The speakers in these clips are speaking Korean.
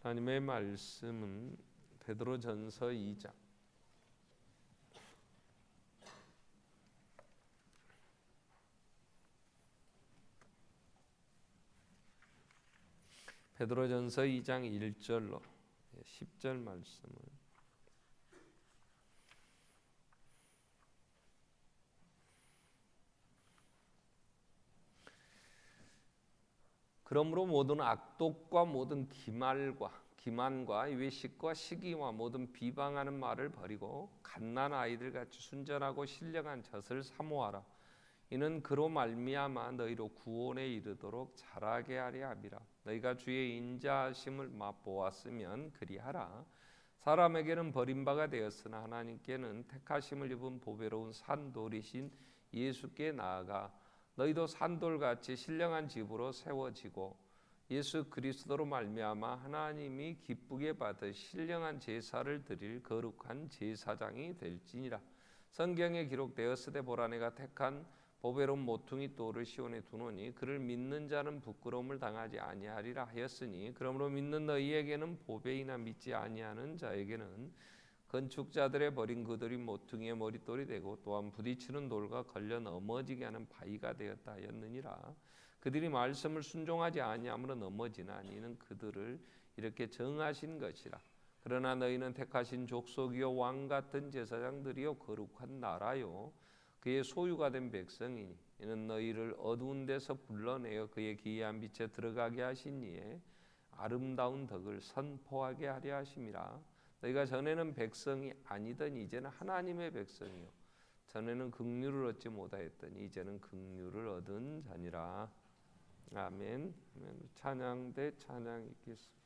하나님의 말씀은 베드로전서 2장 베드로전서 2장 1절로 10절 말씀을 그러므로 모든 악독과 모든 기만과 외식과 시기와 모든 비방하는 말을 버리고 갓난 아이들 같이 순전하고 신령한 젖을 사모하라. 이는 그로 말미암아 너희로 구원에 이르도록 자라게 하려 함이라. 너희가 주의 인자하심을 맛보았으면 그리하라. 사람에게는 버림바가 되었으나 하나님께는 택하심을 입은 보배로운 산돌이신 예수께 나아가 너희도 산돌같이 신령한 집으로 세워지고 예수 그리스도로 말미암아 하나님이 기쁘게 받으 신령한 제사를 드릴 거룩한 제사장이 될지니라. 성경에 기록되었으되 보라 내가 택한 보배로운 모퉁이 돌을 시온에 두노니 그를 믿는 자는 부끄러움을 당하지 아니하리라 하였으니 그러므로 믿는 너희에게는 보배이나 믿지 아니하는 자에게는 건축자들의 버린 그들이 모퉁이의 머릿돌이 되고 또한 부딪히는 돌과 걸려 넘어지게 하는 바위가 되었다 하였느니라. 그들이 말씀을 순종하지 아니함으로 넘어지나니 이는 그들을 이렇게 정하신 것이라. 그러나 너희는 택하신 족속이요 왕 같은 제사장들이요 거룩한 나라요 그의 소유가 된 백성이니 이는 너희를 어두운 데서 불러내어 그의 기이한 빛에 들어가게 하신 이에 아름다운 덕을 선포하게 하려 하심이라. 너희가 전에는 백성이 아니던 이제는 하나님의 백성이요 전에는 긍휼을 얻지 못하였더니 이제는 긍휼을 얻은 자니라. 아멘. 찬양 대 찬양 있겠습니다.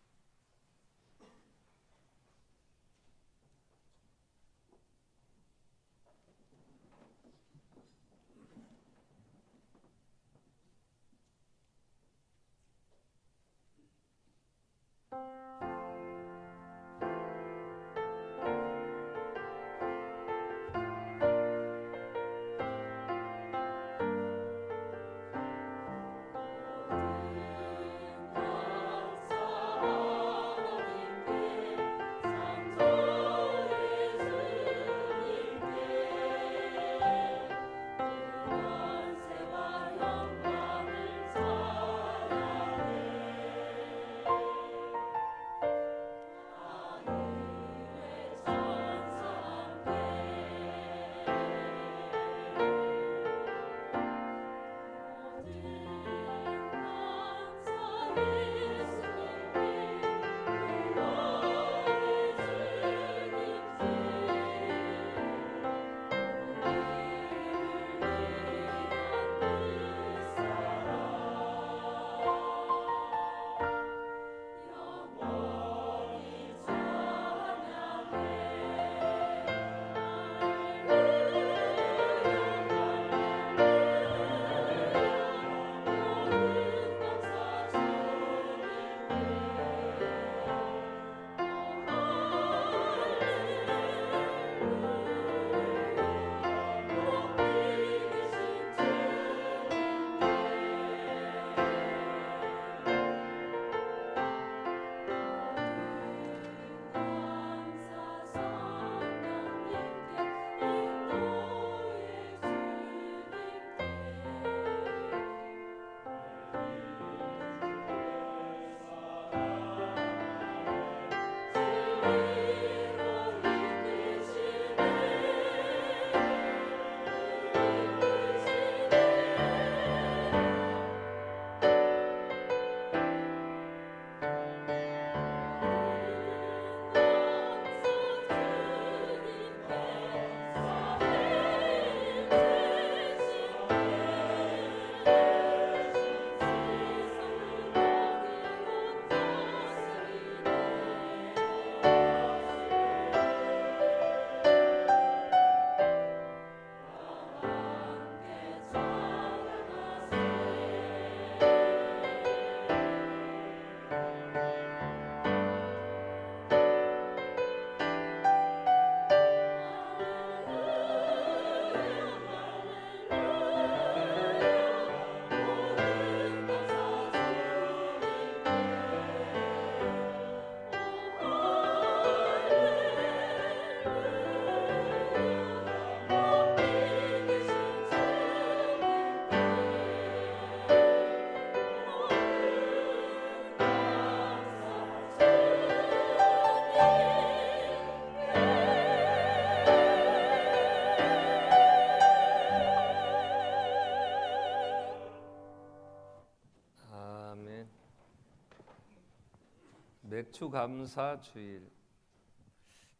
맥추감사 주일.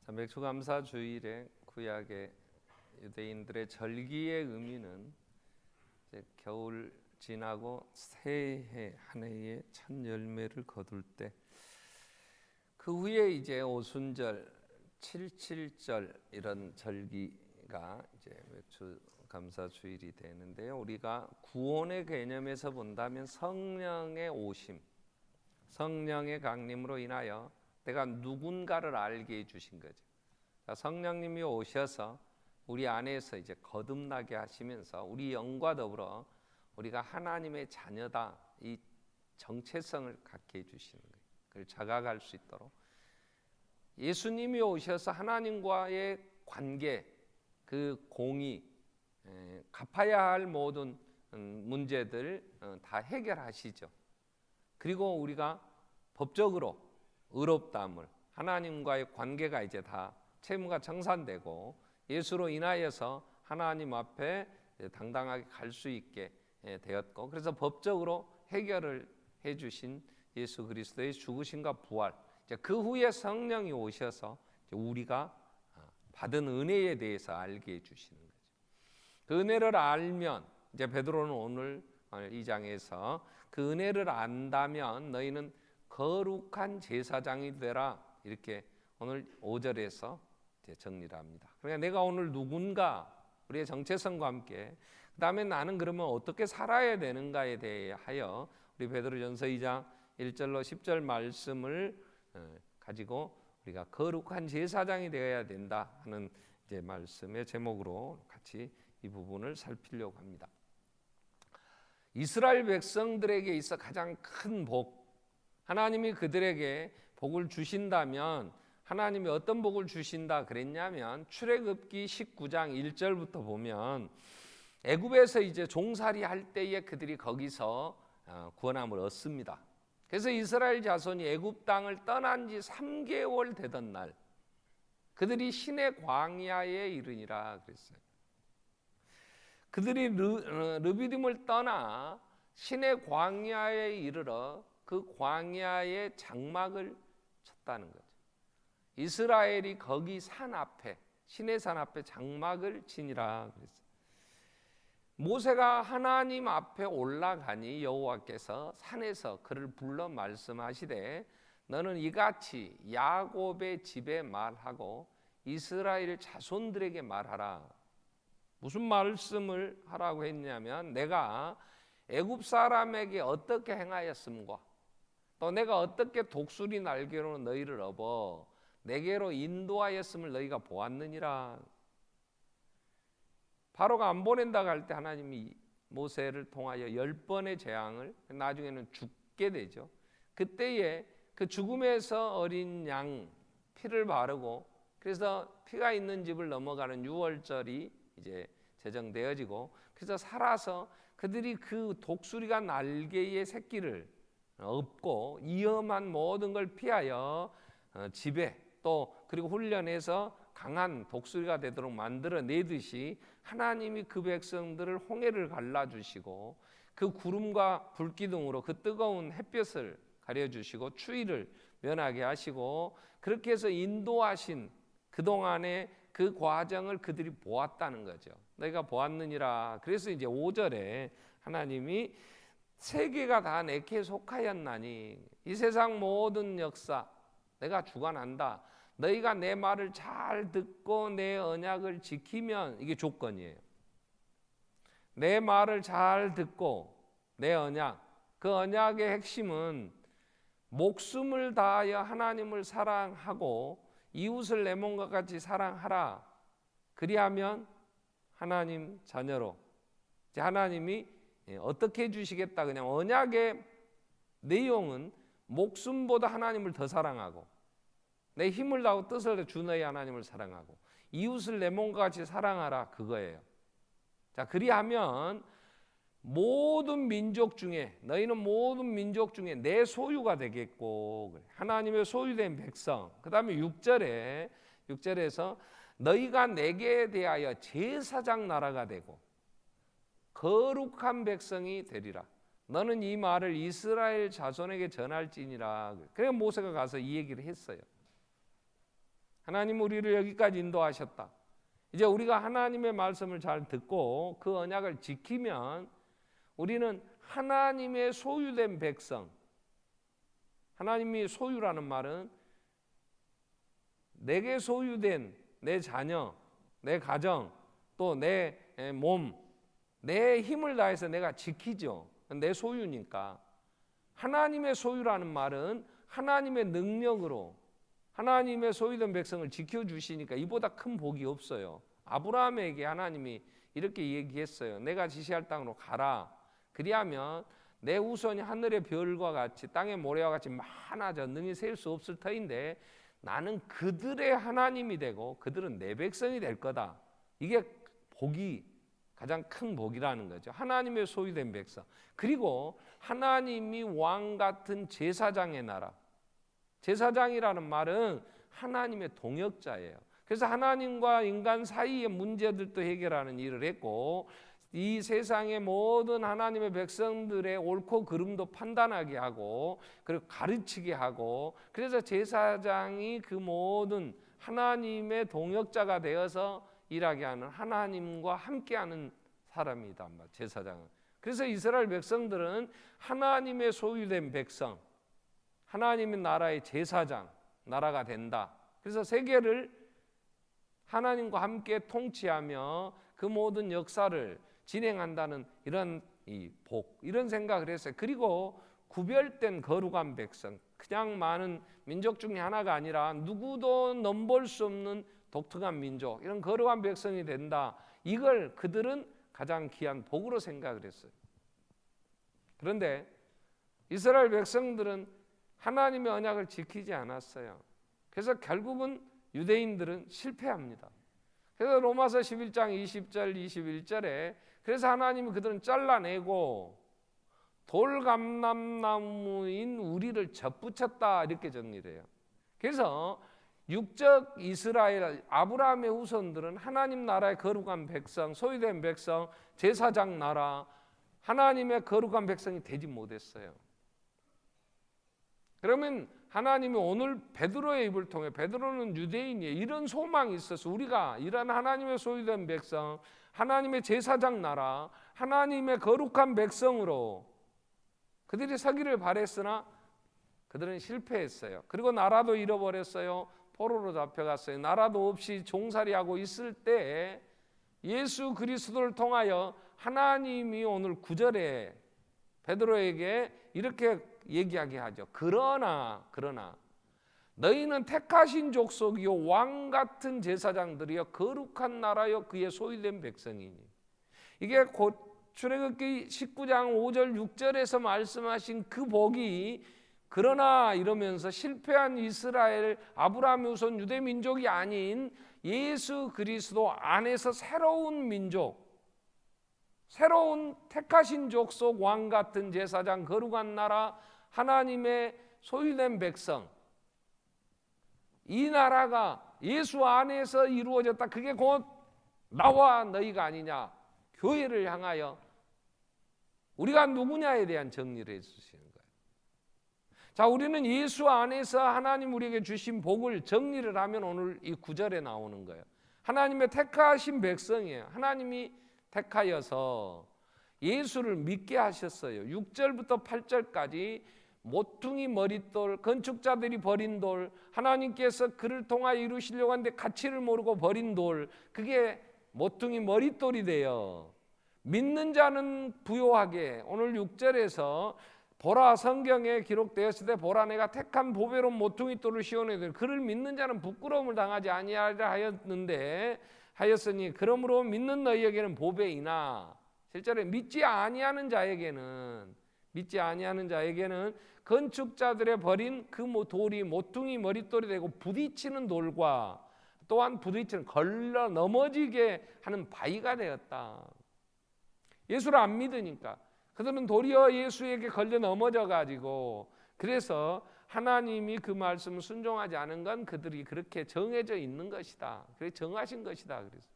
맥추감사 주일에 구약의 유대인들의 절기의 의미는 이제 겨울 지나고 새해 한 해의 첫 열매를 거둘 때, 그 후에 이제 오순절, 칠칠절 이런 절기가 이제 맥추감사 주일이 되는데요. 우리가 구원의 개념에서 본다면 성령의 오심, 성령의 강림으로 인하여 내가 누군가를 알게 해주신 거죠. 성령님이 오셔서 우리 안에서 이제 거듭나게 하시면서 우리 영과 더불어 우리가 하나님의 자녀다, 이 정체성을 갖게 해주시는 거예요. 그걸 자각할 수 있도록 예수님이 오셔서 하나님과의 관계, 그 공의, 갚아야 할 모든 문제들 다 해결하시죠. 그리고 우리가 법적으로 의롭다함을, 하나님과의 관계가 이제 다 채무가 청산되고 예수로 인하여서 하나님 앞에 당당하게 갈 수 있게 되었고, 그래서 법적으로 해결을 해주신 예수 그리스도의 죽으심과 부활, 그 후에 성령이 오셔서 우리가 받은 은혜에 대해서 알게 해주시는 거죠. 그 은혜를 알면, 이제 베드로는 오늘 이 장에서 그 은혜를 안다면 너희는 거룩한 제사장이 되라, 이렇게 오늘 5절에서 정리를 합니다. 그러니까 내가 오늘 누군가, 우리의 정체성과 함께 그 다음에 나는 그러면 어떻게 살아야 되는가에 대하여 우리 베드로전서 2장 1절로 10절 말씀을 가지고 우리가 거룩한 제사장이 되어야 된다 하는 이제 말씀의 제목으로 같이 이 부분을 살피려고 합니다. 이스라엘 백성들에게 있어 가장 큰 복, 하나님이 그들에게 복을 주신다면 하나님이 어떤 복을 주신다 그랬냐면, 출애굽기 19장 1절부터 보면 애굽에서 이제 종살이 할 때에 그들이 거기서 구원함을 얻습니다. 그래서 이스라엘 자손이 애굽 땅을 떠난 지 3개월 되던 날 그들이 신의 광야에 이르니라 그랬어요. 그들이 르비딤을 떠나 신의 광야에 이르러 그 광야의 장막을 쳤다는 거죠. 이스라엘이 거기 산 앞에, 신의 산 앞에 장막을 치니라 그랬어요. 모세가 하나님 앞에 올라가니 여호와께서 산에서 그를 불러 말씀하시되 너는 이같이 야곱의 집에 말하고 이스라엘 자손들에게 말하라. 무슨 말씀을 하라고 했냐면, 내가 애굽 사람에게 어떻게 행하였음과 또 내가 어떻게 독수리 날개로 너희를 업어 내게로 인도하였음을 너희가 보았느니라. 바로가 안 보낸다고 할 때 하나님이 모세를 통하여 10번의 재앙을, 나중에는 죽게 되죠. 그때에 그 죽음에서 어린 양 피를 바르고, 그래서 피가 있는 집을 넘어가는 유월절이 이제 제정되어지고, 그래서 살아서 그들이 그 독수리가 날개의 새끼를 업고 위험한 모든 걸 피하여 집에 또 그리고 훈련해서 강한 독수리가 되도록 만들어내듯이 하나님이 그 백성들을 홍해를 갈라주시고 그 구름과 불기둥으로 그 뜨거운 햇볕을 가려주시고 추위를 면하게 하시고, 그렇게 해서 인도하신 그동안의 그 과정을 그들이 보았다는 거죠. 너희가 보았느니라. 그래서 이제 5절에 하나님이 세계가 다 내게 속하였나니 이 세상 모든 역사 내가 주관한다. 너희가 내 말을 잘 듣고 내 언약을 지키면, 이게 조건이에요. 내 말을 잘 듣고 내 언약, 그 언약의 핵심은 목숨을 다하여 하나님을 사랑하고 이웃을 내 몸과 같이 사랑하라. 그리하면 하나님 자녀로, 이제 하나님이 어떻게 해주시겠다. 그냥 언약의 내용은 목숨보다 하나님을 더 사랑하고 내 힘을 다하고 뜻을 주 너희 하나님을 사랑하고 이웃을 내 몸과 같이 사랑하라, 그거예요. 자, 그리하면 모든 민족 중에, 너희는 모든 민족 중에 내 소유가 되겠고, 하나님의 소유된 백성. 그 다음에 6절에서 너희가 내게 대하여 제사장 나라가 되고 거룩한 백성이 되리라. 너는 이 말을 이스라엘 자손에게 전할지니라. 그래서 모세가 가서 이 얘기를 했어요. 하나님 우리를 여기까지 인도하셨다. 이제 우리가 하나님의 말씀을 잘 듣고 그 언약을 지키면 우리는 하나님의 소유된 백성, 하나님이 소유라는 말은 내게 소유된 내 자녀, 내 가정, 또 내 몸, 내 힘을 다해서 내가 지키죠. 내 소유니까. 하나님의 소유라는 말은 하나님의 능력으로 하나님의 소유된 백성을 지켜주시니까 이보다 큰 복이 없어요. 아브라함에게 하나님이 이렇게 얘기했어요. 내가 지시할 땅으로 가라. 그리하면 내 후손이 하늘의 별과 같이 땅의 모래와 같이 많아져 능히 셀 수 없을 터인데 나는 그들의 하나님이 되고 그들은 내 백성이 될 거다. 이게 복이 가장 큰 복이라는 거죠. 하나님의 소유된 백성. 그리고 하나님이 왕 같은 제사장의 나라. 제사장이라는 말은 하나님의 동역자예요. 그래서 하나님과 인간 사이의 문제들도 해결하는 일을 했고 이 세상의 모든 하나님의 백성들의 옳고 그름도 판단하게 하고 그리고 가르치게 하고 그래서 제사장이 그 모든 하나님의 동역자가 되어서 일하게 하는 하나님과 함께하는 사람이다. 제사장은. 그래서 이스라엘 백성들은 하나님의 소유된 백성, 하나님의 나라의 제사장, 나라가 된다. 그래서 세계를 하나님과 함께 통치하며 그 모든 역사를 진행한다는 이런 복, 이런 생각을 했어요. 그리고 구별된 거룩한 백성, 그냥 많은 민족 중에 하나가 아니라 누구도 넘볼 수 없는 독특한 민족, 이런 거룩한 백성이 된다. 이걸 그들은 가장 귀한 복으로 생각을 했어요. 그런데 이스라엘 백성들은 하나님의 언약을 지키지 않았어요. 그래서 결국은 유대인들은 실패합니다. 그래서 로마서 11장 20절 21절에 그래서 하나님이 그들은 잘라내고 돌감람나무인 우리를 접붙였다 이렇게 정리를 해요. 그래서 육적 이스라엘 아브라함의 후손들은 하나님 나라의 거룩한 백성, 소유된 백성, 제사장 나라, 하나님의 거룩한 백성이 되지 못했어요. 그러면 하나님이 오늘 베드로의 입을 통해, 베드로는 유대인이에요. 이런 소망이 있어서 우리가 이런 하나님의 소유된 백성, 하나님의 제사장 나라, 하나님의 거룩한 백성으로 그들이 서기를 바랬으나 그들은 실패했어요. 그리고 나라도 잃어버렸어요. 포로로 잡혀갔어요. 나라도 없이 종살이하고 있을 때 예수 그리스도를 통하여 하나님이 오늘 9절에 베드로에게 이렇게 얘기하게 하죠. 그러나 너희는 택하신 족속이요 왕 같은 제사장들이요 거룩한 나라요 그의 소유된 백성이니. 이게 곧 출애굽기 19장 5절 6절에서 말씀하신 그 복이 그러나 이러면서 실패한 이스라엘 아브라함의 후손 유대 민족이 아닌 예수 그리스도 안에서 새로운 민족, 새로운 택하신 족속 왕 같은 제사장 거룩한 나라 하나님의 소유된 백성, 이 나라가 예수 안에서 이루어졌다. 그게 곧 나와 너희가 아니냐, 교회를 향하여 우리가 누구냐에 대한 정리를 해주시는 거예요. 자, 우리는 예수 안에서 하나님 우리에게 주신 복을 정리를 하면 오늘 이 9절에 나오는 거예요. 하나님의 택하신 백성이에요. 하나님이 택하여서 예수를 믿게 하셨어요. 6절부터 8절까지 모퉁이 머릿돌, 건축자들이 버린 돌, 하나님께서 그를 통하여 이루시려고 하는데 가치를 모르고 버린 돌, 그게 모퉁이 머릿돌이 돼요. 믿는 자는 부요하게, 오늘 6절에서 보라, 성경에 기록되었을 때 보라 내가 택한 보배로운 모퉁이 돌을 시온에 그를 믿는 자는 부끄러움을 당하지 아니하리라 하였으니 그러므로 믿는 너희에게는 보배이나, 실제로 믿지 아니하는 자에게는 건축자들의 버린 그 돌이 모퉁이 머릿돌이 되고 부딪히는 돌과 또한 부딪히는 걸러 넘어지게 하는 바위가 되었다. 예수를 안 믿으니까 그들은 도리어 예수에게 걸려 넘어져 가지고, 그래서 하나님이 그 말씀을 순종하지 않은 건 그들이 그렇게 정해져 있는 것이다. 그래 정하신 것이다. 그래서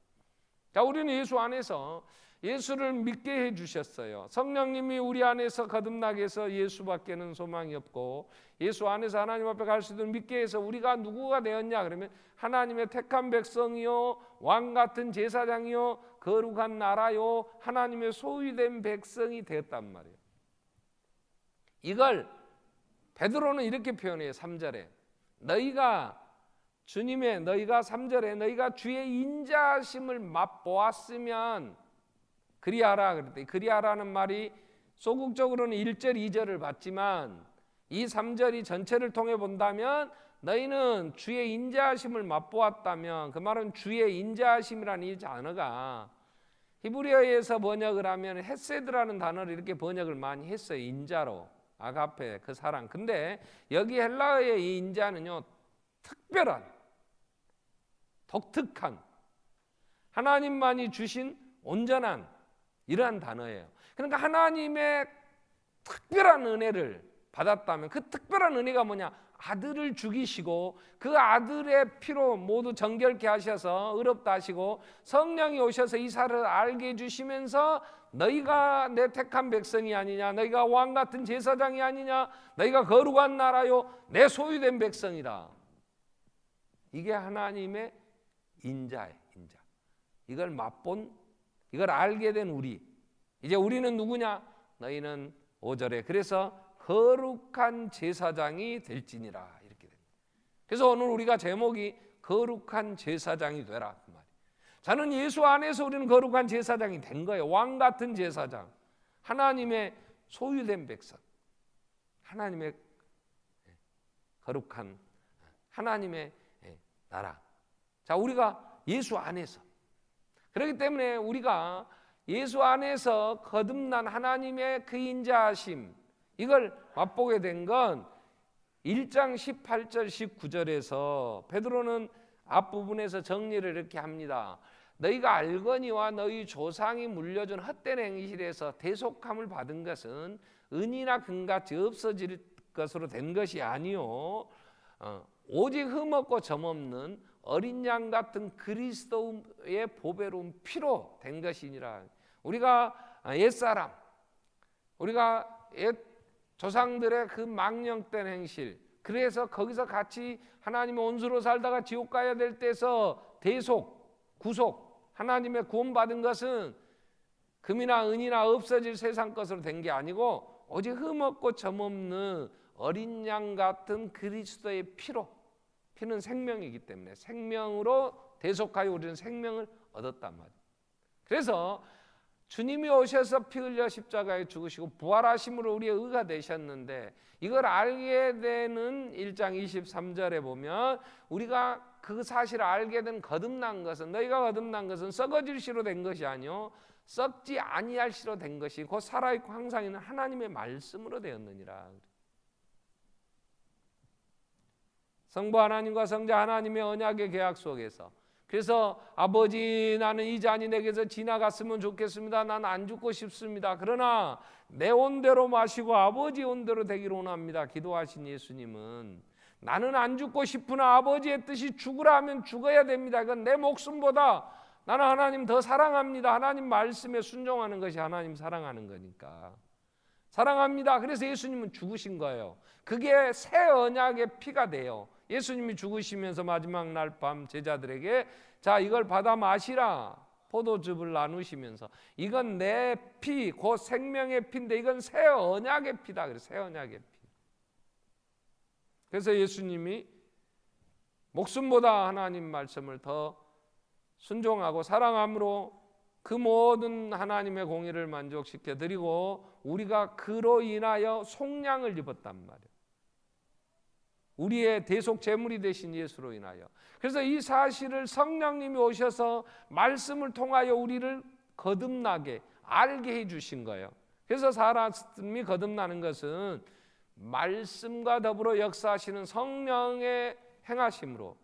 자, 우리는 예수 안에서 예수를 믿게 해주셨어요. 성령님이 우리 안에서 거듭나게 해서 예수밖에는 소망이 없고, 예수 안에서 하나님 앞에 갈 수 있도록 믿게 해서 우리가 누구가 되었냐 그러면 하나님의 택한 백성이요, 왕같은 제사장이요, 거룩한 나라요, 하나님의 소유된 백성이 되었단 말이에요. 이걸 베드로는 이렇게 표현해요. 3절에 너희가 3절에 너희가 주의 인자하심을 맛보았으면 그리하라 그랬더니, 그리하라는 말이 소극적으로는 1절 2절을 봤지만 이 3절이 전체를 통해 본다면 너희는 주의 인자하심을 맛보았다면, 그 말은 주의 인자하심이라는 이 단어가 히브리어에서 번역을 하면 헤세드라는 단어를 이렇게 번역을 많이 했어요. 인자로, 아가페, 그 사랑. 근데 여기 헬라어의 이 인자는요, 특별한, 독특한, 하나님만이 주신 온전한 이러한 단어예요. 그러니까 하나님의 특별한 은혜를 받았다면 그 특별한 은혜가 뭐냐? 아들을 죽이시고 그 아들의 피로 모두 정결케 하셔서 의롭다 하시고 성령이 오셔서 이 사를 알게 해주시면서 너희가 내 택한 백성이 아니냐, 너희가 왕같은 제사장이 아니냐, 너희가 거룩한 나라요, 내 소유된 백성이다. 이게 하나님의 인자예요. 인자. 이걸 맛본, 이걸 알게 된 우리, 이제 우리는 누구냐? 너희는 5절에 그래서 거룩한 제사장이 될지니라 이렇게 됩니다. 그래서 오늘 우리가 제목이 거룩한 제사장이 되라 그 말이에요. 저는 예수 안에서 우리는 거룩한 제사장이 된 거예요. 왕 같은 제사장, 하나님의 소유된 백성, 하나님의 거룩한 하나님의 나라. 자, 우리가 예수 안에서, 그렇기 때문에 우리가 예수 안에서 거듭난 하나님의 그 인자하심, 이걸 맛보게 된 건 1장 18절 19절에서 베드로는 앞부분에서 정리를 이렇게 합니다. 너희가 알거니와 너희 조상이 물려준 헛된 행실에서 대속함을 받은 것은 은이나 금같이 없어질 것으로 된 것이 아니요 오직 흠없고 점없는 어린 양 같은 그리스도의 보배로운 피로 된 것이니라. 우리가 옛사람, 우리가 옛 조상들의 그 망령된 행실, 그래서 거기서 같이 하나님의 온수로 살다가 지옥 가야 될 때에서 대속, 구속, 하나님의 구원받은 것은 금이나 은이나 없어질 세상 것으로 된 게 아니고 오직 흠없고 점없는 어린 양 같은 그리스도의 피로, 피는 생명이기 때문에 생명으로 대속하여 우리는 생명을 얻었단 말이에요. 그래서 주님이 오셔서 피 흘려 십자가에 죽으시고 부활하심으로 우리의 의가 되셨는데, 이걸 알게 되는 1장 23절에 보면 우리가 그 사실을 알게 된 거듭난 것은, 너희가 거듭난 것은 썩어질 시로 된 것이 아니요 썩지 아니할 시로 된 것이 곧 살아있고 항상 있는 하나님의 말씀으로 되었느니라. 성부 하나님과 성자 하나님의 언약의 계약 속에서, 그래서 아버지 나는 이 잔이 내게서 지나갔으면 좋겠습니다. 난 안 죽고 싶습니다. 그러나 내 온대로 마시고 아버지 온대로 되기를 원합니다. 기도하신 예수님은 나는 안 죽고 싶으나 아버지의 뜻이 죽으라 하면 죽어야 됩니다. 이건 내 목숨보다 나는 하나님 더 사랑합니다. 하나님 말씀에 순종하는 것이 하나님 사랑하는 거니까 사랑합니다. 그래서 예수님은 죽으신 거예요. 그게 새 언약의 피가 돼요. 예수님이 죽으시면서 마지막 날 밤 제자들에게 자 이걸 받아 마시라 포도즙을 나누시면서 이건 내 피 곧 생명의 피인데 이건 새 언약의 피다. 그래서 새 언약의 피. 그래서 예수님이 목숨보다 하나님 말씀을 더 순종하고 사랑함으로 그 모든 하나님의 공의를 만족시켜 드리고 우리가 그로 인하여 속량을 입었단 말이에요. 우리의 대속 제물이 되신 예수로 인하여. 그래서 이 사실을 성령님이 오셔서 말씀을 통하여 우리를 거듭나게 알게 해주신 거예요. 그래서 사람이 거듭나는 것은 말씀과 더불어 역사하시는 성령의 행하심으로,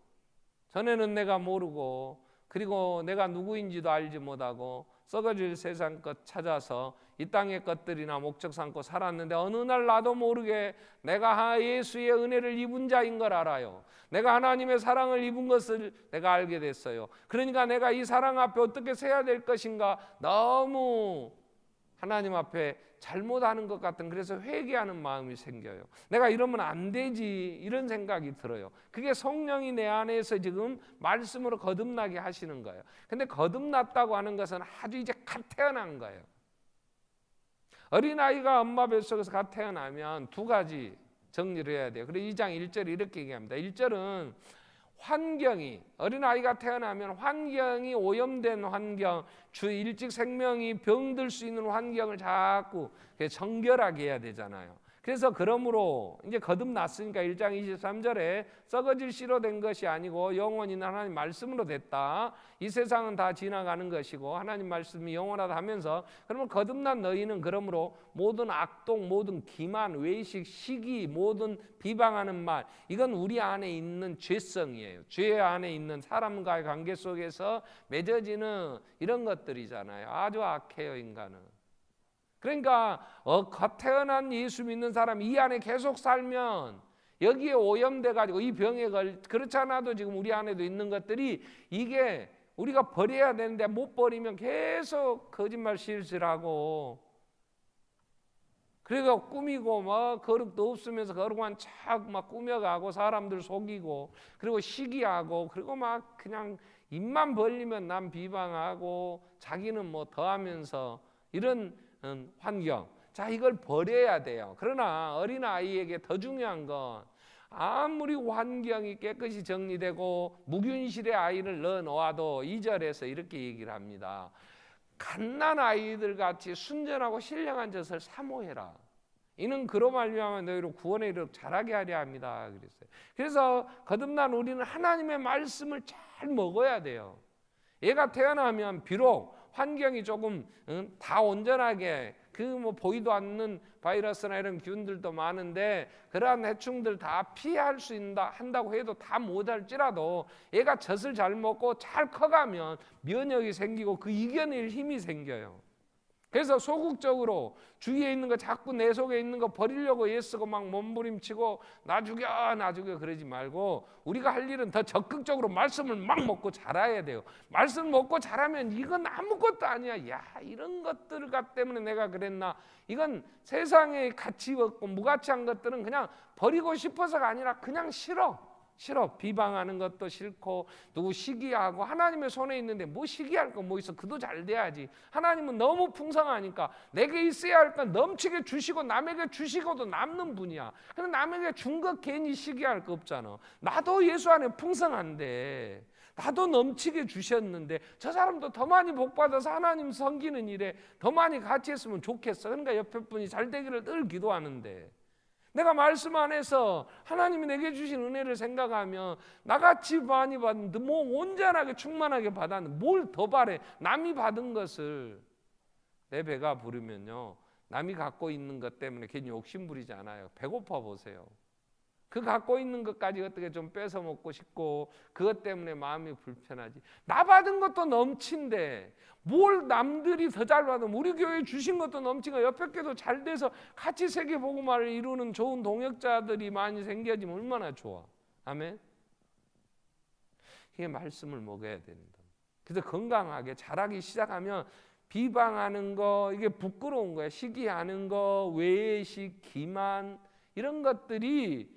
전에는 내가 모르고 그리고 내가 누구인지도 알지 못하고 썩어질 세상 것 찾아서 이 땅의 것들이나 목적 삼고 살았는데 어느 날 나도 모르게 내가 예수의 은혜를 입은 자인 걸 알아요. 내가 하나님의 사랑을 입은 것을 내가 알게 됐어요. 그러니까 내가 이 사랑 앞에 어떻게 서야 될 것인가 너무 하나님 앞에 잘못하는 것 같은, 그래서 회개하는 마음이 생겨요. 내가 이러면 안 되지, 이런 생각이 들어요. 그게 성령이 내 안에서 지금 말씀으로 거듭나게 하시는 거예요. 근데 거듭났다고 하는 것은 아주 이제 갓 태어난 거예요. 어린아이가 엄마 뱃속에서 갓 태어나면 두 가지 정리를 해야 돼요. 그래서 2장 1절에 이렇게 얘기합니다. 1절은 환경이, 어린아이가 태어나면 환경이 오염된 환경, 주 일찍 생명이 병들 수 있는 환경을 자꾸 정결하게 해야 되잖아요. 그래서 그러므로 이제 거듭났으니까 1장 23절에 썩어질 씨로 된 것이 아니고 영원히 하나님 말씀으로 됐다. 이 세상은 다 지나가는 것이고 하나님 말씀이 영원하다 하면서, 그러면 거듭난 너희는 그러므로 모든 악독, 모든 기만, 외식, 시기, 모든 비방하는 말, 이건 우리 안에 있는 죄성이에요. 죄 안에 있는 사람과의 관계 속에서 맺어지는 이런 것들이잖아요. 아주 악해요, 인간은. 그러니까 갓 태어난 예수 믿는 사람이 이 안에 계속 살면 여기에 오염돼 가지고 이 병에 그렇지 않아도 지금 우리 안에도 있는 것들이, 이게 우리가 버려야 되는데 못 버리면 계속 거짓말 실실하고, 그래서 꾸미고 막 거룩도 없으면서 거룩한 척 막 꾸며가고 사람들 속이고, 그리고 시기하고, 그리고 막 그냥 입만 벌리면 남 비방하고 자기는 뭐 더하면서 이런 환경. 자, 이걸 버려야 돼요. 그러나 어린아이에게 더 중요한 건 아무리 환경이 깨끗이 정리되고 무균실의 아이를 넣어놓아도 2절에서 이렇게 얘기를 합니다. 갓난아이들 같이 순전하고 신령한 젖을 사모해라. 이는 그로 말미암아 너희로 구원의 이르도록 자라게 하려 합니다. 그랬어요. 그래서 거듭난 우리는 하나님의 말씀을 잘 먹어야 돼요. 얘가 태어나면 비록 환경이 조금 다 온전하게 뭐 보이도 않는 바이러스나 이런 균들도 많은데 그러한 해충들 다 피할 수 한다고 해도 다 못할지라도 얘가 젖을 잘 먹고 잘 커가면 면역이 생기고 그 이겨낼 힘이 생겨요. 그래서 소극적으로 주위에 있는 거 자꾸 내 속에 있는 거 버리려고 애쓰고 막 몸부림치고 나 죽여 그러지 말고, 우리가 할 일은 더 적극적으로 말씀을 막 먹고 자라야 돼요. 말씀 먹고 자라면 이건 아무것도 아니야. 야, 이런 것들 때문에 내가 그랬나. 이건 세상에 가치 없고 무가치한 것들은 그냥 버리고 싶어서가 아니라 그냥 싫어. 비방하는 것도 싫고, 누구 시기하고, 하나님의 손에 있는데 뭐 시기할 거 뭐 있어. 그도 잘 돼야지. 하나님은 너무 풍성하니까 내게 있어야 할 건 넘치게 주시고 남에게 주시고도 남는 분이야. 근데 남에게 준 거 괜히 시기할 거 없잖아. 나도 예수 안에 풍성한데, 나도 넘치게 주셨는데 저 사람도 더 많이 복받아서 하나님 섬기는 일에 더 많이 같이 했으면 좋겠어. 그러니까 옆에 분이 잘 되기를 늘 기도하는데, 내가 말씀 안에서 하나님이 내게 주신 은혜를 생각하면 나같이 많이 받는데 뭐 온전하게 충만하게 받았는데 뭘 더 바래. 남이 받은 것을 내 배가 부르면요, 남이 갖고 있는 것 때문에 괜히 욕심 부리지 않아요. 배고파 보세요. 그 갖고 있는 것까지 어떻게 좀 뺏어 먹고 싶고 그것 때문에 마음이 불편하지. 나 받은 것도 넘친데 뭘 남들이 더 잘 받으면, 우리 교회 주신 것도 넘치고 옆에 교회도 잘 돼서 같이 세계 복음화를 이루는 좋은 동역자들이 많이 생겨지면 얼마나 좋아. 아멘. 이게 말씀을 먹어야 된다. 그래서 건강하게 자라기 시작하면 비방하는 거, 이게 부끄러운 거야. 시기하는 거, 외식, 기만, 이런 것들이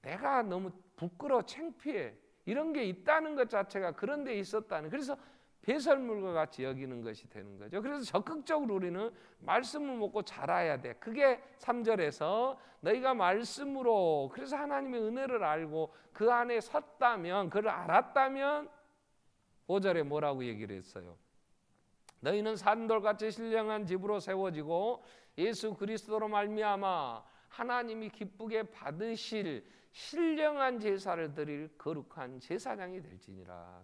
내가 너무 부끄러워, 창피해, 이런 게 있다는 것 자체가 그런 데 있었다는, 그래서 배설물과 같이 여기는 것이 되는 거죠. 그래서 적극적으로 우리는 말씀을 먹고 자라야 돼. 그게 3절에서 너희가 말씀으로, 그래서 하나님의 은혜를 알고 그 안에 섰다면, 그를 알았다면, 5절에 뭐라고 얘기를 했어요? 너희는 산돌같이 신령한 집으로 세워지고 예수 그리스도로 말미암아 하나님이 기쁘게 받으실 신령한 제사를 드릴 거룩한 제사장이 될지니라.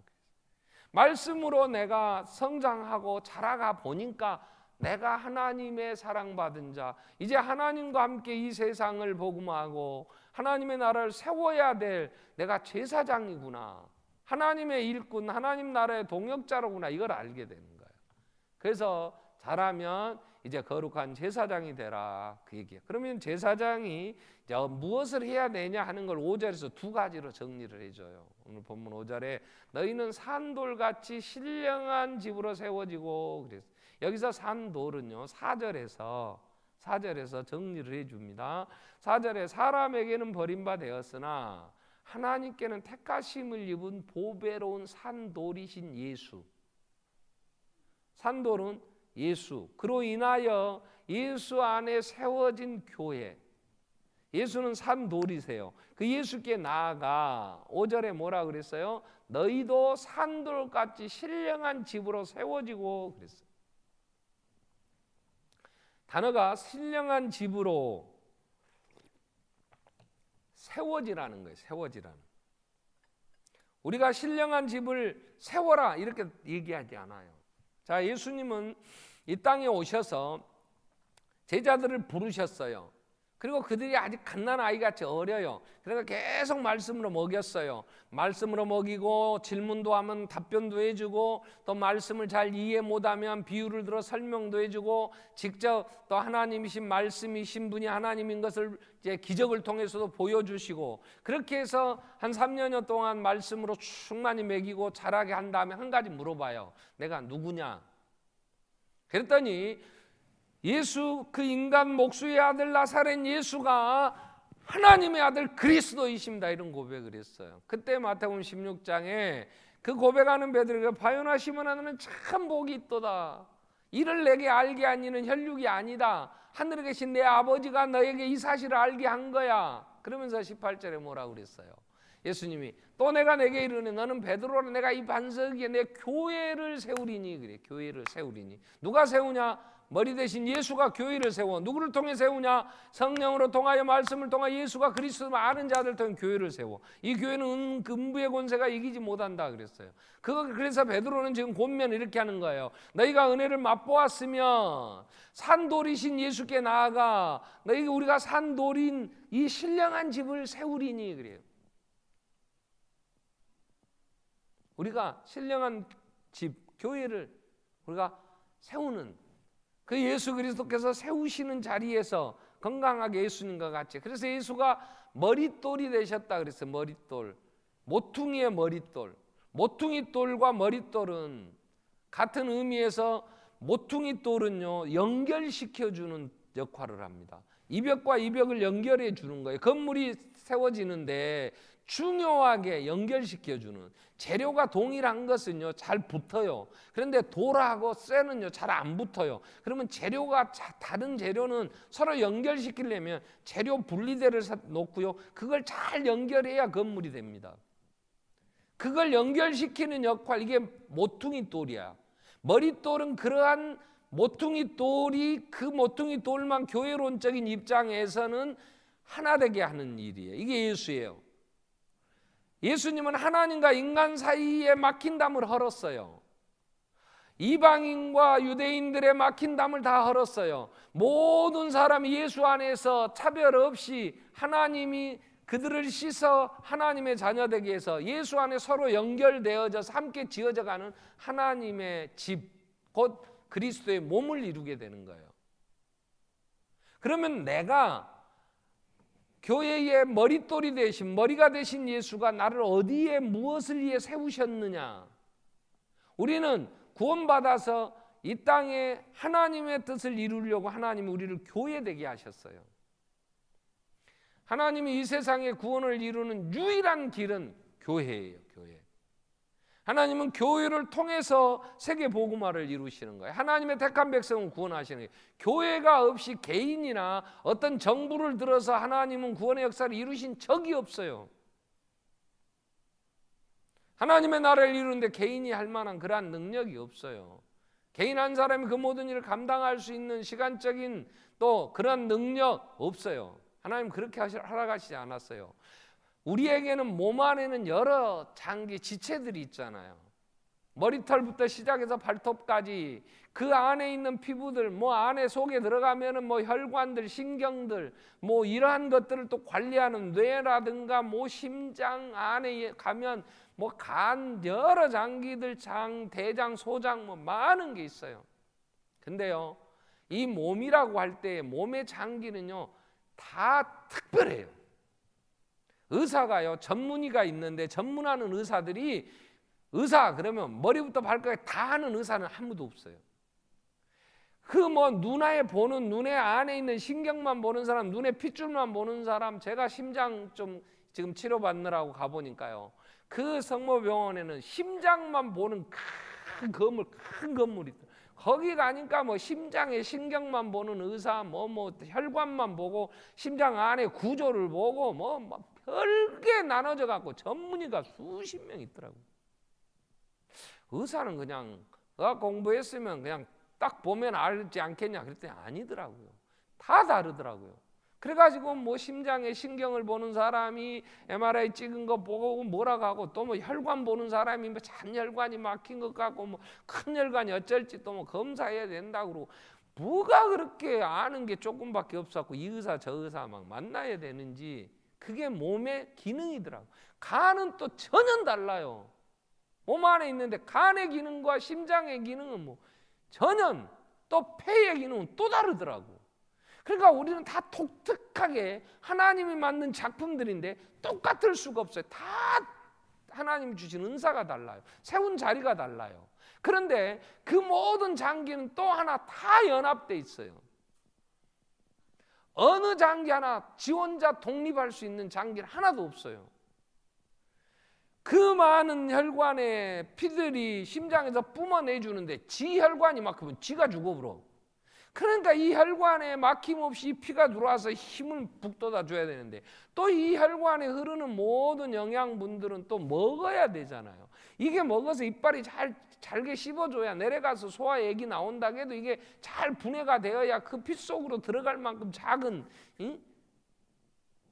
말씀으로 내가 성장하고 자라가 보니까 내가 하나님의 사랑받은 자, 이제 하나님과 함께 이 세상을 복음하고 하나님의 나라를 세워야 될 내가 제사장이구나, 하나님의 일꾼, 하나님 나라의 동역자로구나, 이걸 알게 되는 거예요. 그래서 잘하면 이제 거룩한 제사장이 되라 그 얘기예요. 그러면 제사장이 이제 무엇을 해야 되냐 하는 걸 5절에서 두 가지로 정리를 해줘요. 오늘 본문 5절에 너희는 산돌같이 신령한 집으로 세워지고 그랬어요. 여기서 산돌은요 4절에서 정리를 해줍니다. 4절에 사람에게는 버림받았으나 하나님께는 택하심을 입은 보배로운 산돌이신 예수. 산돌은 예수. 그로 인하여 예수 안에 세워진 교회. 예수는 산돌이세요. 그 예수께 나아가 5절에 뭐라 그랬어요? 너희도 산돌같이 신령한 집으로 세워지고 그랬어요. 단어가 신령한 집으로 세워지라는 거예요. 세워지라는. 우리가 신령한 집을 세워라 이렇게 얘기하지 않아요. 자, 예수님은 이 땅에 오셔서 제자들을 부르셨어요. 그리고 그들이 아직 갓난 아이같이 어려요. 그러니까 계속 말씀으로 먹였어요. 말씀으로 먹이고 질문도 하면 답변도 해주고 또 말씀을 잘 이해 못하면 비유를 들어 설명도 해주고 직접 또 하나님이신 말씀이신 분이 하나님인 것을 이제 기적을 통해서도 보여주시고 그렇게 해서 한 3년여 동안 말씀으로 충만히 먹이고 자라게 한 다음에 한 가지 물어봐요. 내가 누구냐? 그랬더니 예수 그 인간 목수의 아들 나사렛 예수가 하나님의 아들 그리스도이십니다 이런 고백을 했어요. 그때 마태복음 16장에 그 고백하는 베드로가 바요나시면 하나는 참 복이 있도다. 이를 내게 알게 한 이는 혈육이 아니다. 하늘에 계신 내 아버지가 너에게 이 사실을 알게 한 거야. 그러면서 18절에 뭐라고 그랬어요? 예수님이 또 내가 내게 이르니 너는 베드로라 내가 이 반석 위에 내 교회를 세우리니 그래. 교회를 세우리니. 누가 세우냐? 머리 대신 예수가 교회를 세워. 누구를 통해 세우냐? 성령으로 통하여 말씀을 통하여 예수가 그리스도 아는 자들 통해 교회를 세워. 이 교회는 음부의 권세가 이기지 못한다 그랬어요. 그래서 베드로는 지금 권면 이렇게 하는 거예요. 너희가 은혜를 맛보았으면 산돌이신 예수께 나아가 너희가 우리가 산돌인 이 신령한 집을 세우리니 그래요. 우리가 신령한 집, 교회를 우리가 세우는 그 예수 그리스도께서 세우시는 자리에서 건강하게 예수님과 같이. 그래서 예수가 머릿돌이 되셨다 그랬어요. 머릿돌. 모퉁이의 머릿돌. 모퉁이돌과 머릿돌은 같은 의미에서 모퉁이돌은요 연결시켜주는 역할을 합니다. 이벽과 이벽을 연결해 주는 거예요. 건물이 세워지는데 중요하게 연결시켜주는 재료가 동일한 것은요 잘 붙어요. 그런데 돌하고 쇠는요 잘 안 붙어요. 그러면 재료가 다른 재료는 서로 연결시키려면 재료 분리대를 놓고요 그걸 잘 연결해야 건물이 됩니다. 그걸 연결시키는 역할, 이게 모퉁이 돌이야. 머릿돌은 그러한 모퉁이 돌이 그 모퉁이 돌만 교회론적인 입장에서는 하나 되게 하는 일이에요. 이게 예수예요. 예수님은 하나님과 인간 사이에 막힌 담을 헐었어요. 이방인과 유대인들의 막힌 담을 다 헐었어요. 모든 사람이 예수 안에서 차별 없이 하나님이 그들을 씻어 하나님의 자녀되게 해서 예수 안에 서로 연결되어져서 함께 지어져 가는 하나님의 집, 곧 그리스도의 몸을 이루게 되는 거예요. 그러면 내가 교회의 머릿돌이 되신, 머리가 되신 예수가 나를 어디에 무엇을 위해 세우셨느냐? 우리는 구원받아서 이 땅에 하나님의 뜻을 이루려고 하나님이 우리를 교회되게 하셨어요. 하나님이 이 세상에 구원을 이루는 유일한 길은 교회예요. 교회. 하나님은 교회를 통해서 세계 복음화를 이루시는 거예요. 하나님의 택한 백성은 구원하시는 거예요. 교회가 없이 개인이나 어떤 정부를 들어서 하나님은 구원의 역사를 이루신 적이 없어요. 하나님의 나라를 이루는데 개인이 할 만한 그러한 능력이 없어요. 개인 한 사람이 그 모든 일을 감당할 수 있는 시간적인 또 그런 능력 없어요. 하나님 그렇게 허락하시지 않았어요. 우리에게는 몸 안에는 여러 장기 지체들이 있잖아요. 머리털부터 시작해서 발톱까지 그 안에 있는 피부들, 뭐 안에 속에 들어가면은 뭐 혈관들, 신경들, 뭐 이러한 것들을 또 관리하는 뇌라든가 뭐 심장 안에 가면 뭐 간 여러 장기들, 장, 대장, 소장 뭐 많은 게 있어요. 근데요, 이 몸이라고 할 때 몸의 장기는요 다 특별해요. 의사가요 전문의가 있는데 전문하는 의사들이 의사 그러면 머리부터 발끝까지 다 하는 의사는 아무도 없어요. 그 뭐 눈에 보는 눈에 안에 있는 신경만 보는 사람, 눈에 핏줄만 보는 사람, 제가 심장 좀 지금 치료받느라고 가보니까요, 그 성모병원에는 심장만 보는 큰 건물, 큰 건물이 있어요. 거기 가니까 뭐 심장의 신경만 보는 의사, 뭐 혈관만 보고 심장 안에 구조를 보고 뭐 별게 나눠져 갖고 전문의가 수십 명 있더라고요. 의사는 그냥 의학 공부했으면 그냥 딱 보면 알지 않겠냐 그랬더니 아니더라고요. 다 다르더라고요. 그래가지고 뭐 심장에 신경을 보는 사람이 MRI 찍은 거 보고 뭐라고 하고, 또 뭐 혈관 보는 사람이 뭐 잔혈관이 막힌 것 같고 뭐 큰 혈관이 어쩔지 또 뭐 검사해야 된다고 그러고, 뭐가 그렇게 아는 게 조금밖에 없었고 이 의사 저 의사 막 만나야 되는지. 그게 몸의 기능이더라고. 간은 또 전혀 달라요. 몸 안에 있는데 간의 기능과 심장의 기능은 뭐 전혀, 또 폐의 기능은 또 다르더라고. 그러니까 우리는 다 독특하게 하나님이 만든 작품들인데 똑같을 수가 없어요. 다 하나님 주신 은사가 달라요. 세운 자리가 달라요. 그런데 그 모든 장기는 또 하나 다 연합돼 있어요. 어느 장기 하나 지 혼자 독립할 수 있는 장기는 하나도 없어요. 그 많은 혈관의 피들이 심장에서 뿜어내주는데 지 혈관이 막히면 지가 죽어버려. 그러니까 이 혈관에 막힘없이 피가 들어와서 힘을 북돋아 줘야 되는데, 또 이 혈관에 흐르는 모든 영양분들은 또 먹어야 되잖아요. 이게 먹어서 이빨이 잘게 씹어줘야 내려가서 소화액이 나온다 해도 이게 잘 분해가 되어야 그 피 속으로 들어갈 만큼 작은,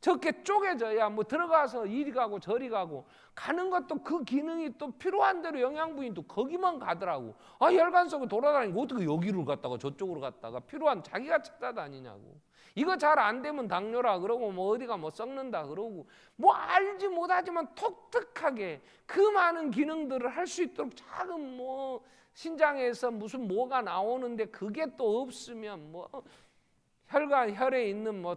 적게 쪼개져야 뭐 들어가서 이리 가고 저리 가고, 가는 것도 그 기능이 또 필요한 대로 영양분이 또 거기만 가더라고. 아, 혈관 속에 돌아다니고 어떻게 여기를 갔다가 저쪽으로 갔다가 필요한 자기가 찾아다니냐고. 이거 잘 안 되면 당뇨라 그러고 뭐 어디가 뭐 썩는다 그러고, 뭐 알지 못하지만 독특하게 그 많은 기능들을 할 수 있도록 작은 뭐 신장에서 무슨 뭐가 나오는데 그게 또 없으면 뭐 혈에 있는 뭐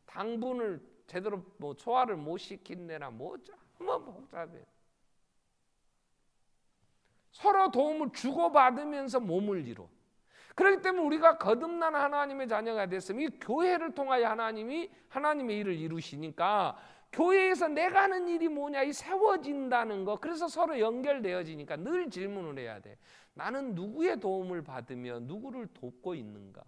당분을 제대로 뭐 소화를 못 시킨다나 뭐 복잡해. 서로 도움을 주고받으면서 몸을 이뤄. 그렇기 때문에 우리가 거듭난 하나님의 자녀가 됐으면 이 교회를 통하여 하나님이 하나님의 일을 이루시니까, 교회에서 내가 하는 일이 뭐냐, 이 세워진다는 거. 그래서 서로 연결되어지니까 늘 질문을 해야 돼. 나는 누구의 도움을 받으며 누구를 돕고 있는가?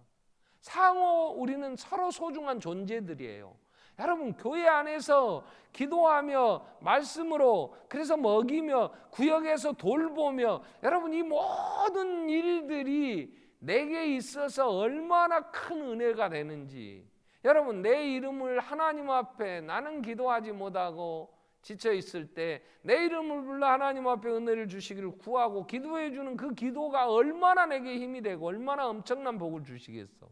상호 우리는 서로 소중한 존재들이에요. 여러분, 교회 안에서 기도하며 말씀으로 그래서 먹이며 구역에서 돌보며, 여러분 이 모든 일들이 내게 있어서 얼마나 큰 은혜가 되는지. 여러분, 내 이름을 하나님 앞에 나는 기도하지 못하고 지쳐 있을 때 내 이름을 불러 하나님 앞에 은혜를 주시기를 구하고 기도해 주는 그 기도가 얼마나 내게 힘이 되고 얼마나 엄청난 복을 주시겠어.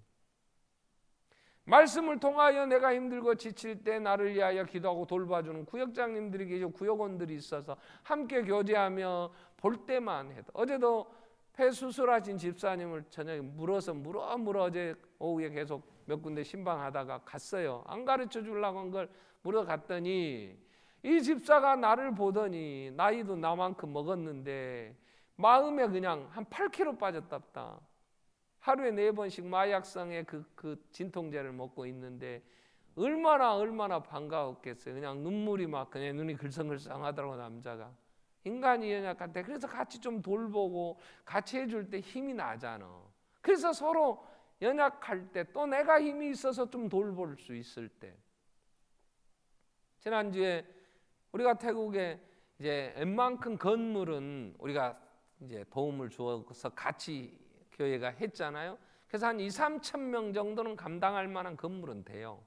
말씀을 통하여 내가 힘들고 지칠 때 나를 위하여 기도하고 돌봐주는 구역장님들이 계시고 구역원들이 있어서 함께 교제하며 볼 때만 해도, 어제도 폐 수술하신 집사님을 저녁에 물어 어제 오후에 계속 몇 군데 신방하다가 갔어요. 안 가르쳐 주려고 한 걸 물어갔더니 이 집사가 나를 보더니 나이도 나만큼 먹었는데 마음에 그냥 한 8kg 빠졌답다. 하루에 4번씩 마약성의 그 진통제를 먹고 있는데 얼마나 반가웠겠어요. 그냥 눈물이 막 그냥 눈이 글썽글썽하더라고. 남자가 인간이 연약한데, 그래서 같이 좀 돌보고 같이 해줄 때 힘이 나잖아. 그래서 서로 연약할 때 또 내가 힘이 있어서 좀 돌볼 수 있을 때. 지난주에 우리가 태국에 이제 웬만큼 건물은 우리가 이제 도움을 주어서 같이 교회가 했잖아요. 그래서 한 2-3천 명 정도는 감당할 만한 건물은 돼요.